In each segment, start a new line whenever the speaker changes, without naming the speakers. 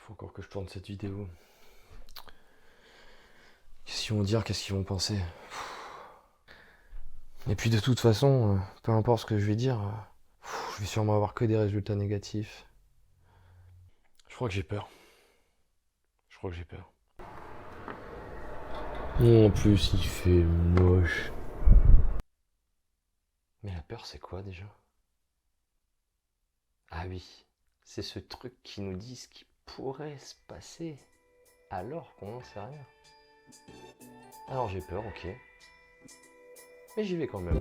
Faut encore que je tourne cette vidéo. Qu'est-ce qu'ils vont dire, qu'est-ce qu'ils vont penser? Et puis de toute façon, peu importe ce que je vais dire, je vais sûrement avoir que des résultats négatifs. Je crois que j'ai peur. Je crois que j'ai peur. En plus, il fait moche. Mais la peur, c'est quoi déjà? Ah oui, c'est ce truc qui nous dit ce qui pourrait se passer alors qu'on n'en sait rien. Alors j'ai peur, ok. Mais j'y vais quand même.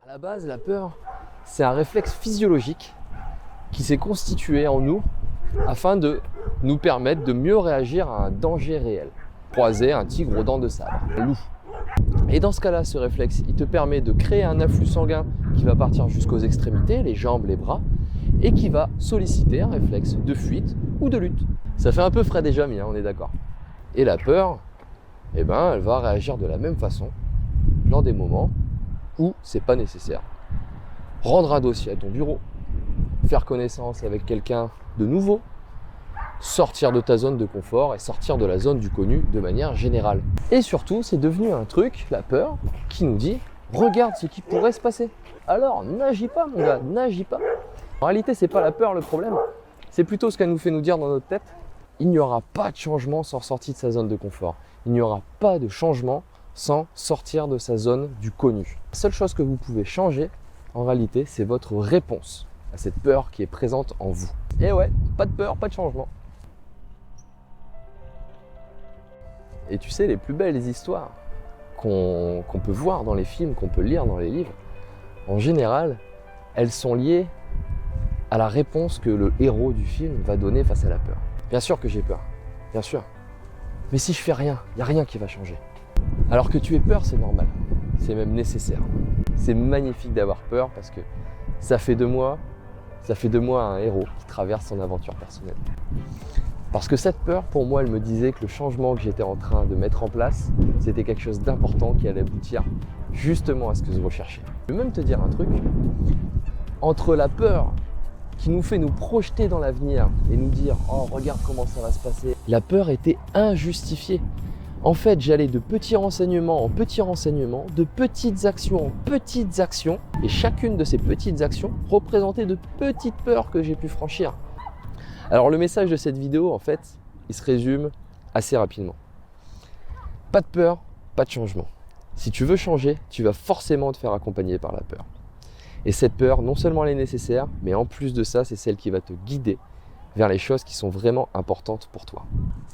À la base, la peur, c'est un réflexe physiologique qui s'est constitué en nous afin de nous permettre de mieux réagir à un danger réel. Croiser un tigre aux dents de sabre, un loup. Et dans ce cas-là, ce réflexe, il te permet de créer un afflux sanguin qui va partir jusqu'aux extrémités, les jambes, les bras, et qui va solliciter un réflexe de fuite ou de lutte. Ça fait un peu Fred et Jamy, on est d'accord. Et la peur, elle va réagir de la même façon dans des moments où c'est pas nécessaire. Rendre un dossier à ton bureau, faire connaissance avec quelqu'un de nouveau, sortir de ta zone de confort et sortir de la zone du connu de manière générale. Et surtout, c'est devenu un truc, la peur, qui nous dit « Regarde ce qui pourrait se passer ». Alors, n'agis pas mon gars, n'agis pas. En réalité, c'est pas la peur le problème, c'est plutôt ce qu'elle nous fait nous dire dans notre tête. Il n'y aura pas de changement sans sortir de sa zone de confort. Il n'y aura pas de changement sans sortir de sa zone du connu. La seule chose que vous pouvez changer, en réalité, c'est votre réponse à cette peur qui est présente en vous. Et ouais, pas de peur, pas de changement. Et tu sais, les plus belles histoires qu'on peut voir dans les films, qu'on peut lire dans les livres, en général, elles sont liées à la réponse que le héros du film va donner face à la peur. Bien sûr que j'ai peur, bien sûr. Mais si je fais rien, il n'y a rien qui va changer. Alors que tu aies peur, c'est normal, c'est même nécessaire. C'est magnifique d'avoir peur parce que ça fait de moi un héros qui traverse son aventure personnelle. Parce que cette peur, pour moi, elle me disait que le changement que j'étais en train de mettre en place, c'était quelque chose d'important qui allait aboutir justement à ce que je recherchais. Je vais même te dire un truc, entre la peur qui nous fait nous projeter dans l'avenir et nous dire « Oh, regarde comment ça va se passer », la peur était injustifiée. En fait, j'allais de petits renseignements en petits renseignements, de petites actions en petites actions, et chacune de ces petites actions représentait de petites peurs que j'ai pu franchir. Alors le message de cette vidéo, en fait, il se résume assez rapidement. Pas de peur, pas de changement. Si tu veux changer, tu vas forcément te faire accompagner par la peur. Et cette peur, non seulement elle est nécessaire, mais en plus de ça, c'est celle qui va te guider vers les choses qui sont vraiment importantes pour toi.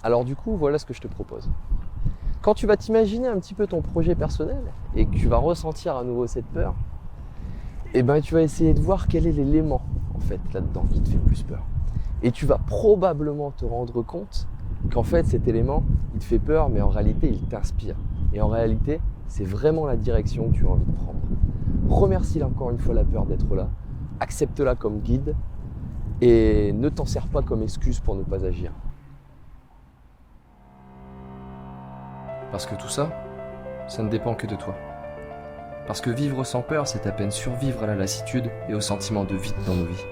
Alors du coup, voilà ce que je te propose. Quand tu vas t'imaginer un petit peu ton projet personnel et que tu vas ressentir à nouveau cette peur, tu vas essayer de voir quel est l'élément en fait là-dedans qui te fait le plus peur. Et tu vas probablement te rendre compte qu'en fait cet élément, il te fait peur, mais en réalité il t'inspire. Et en réalité, c'est vraiment la direction que tu as envie de prendre. Remercie encore une fois la peur d'être là, accepte-la comme guide et ne t'en sers pas comme excuse pour ne pas agir. Parce que tout ça, ça ne dépend que de toi. Parce que vivre sans peur, c'est à peine survivre à la lassitude et au sentiment de vide dans nos vies.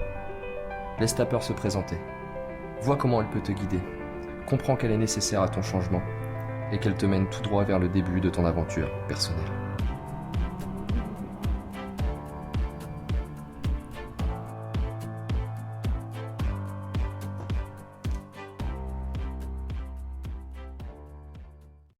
Laisse ta peur se présenter. Vois comment elle peut te guider. Comprends qu'elle est nécessaire à ton changement et qu'elle te mène tout droit vers le début de ton aventure personnelle.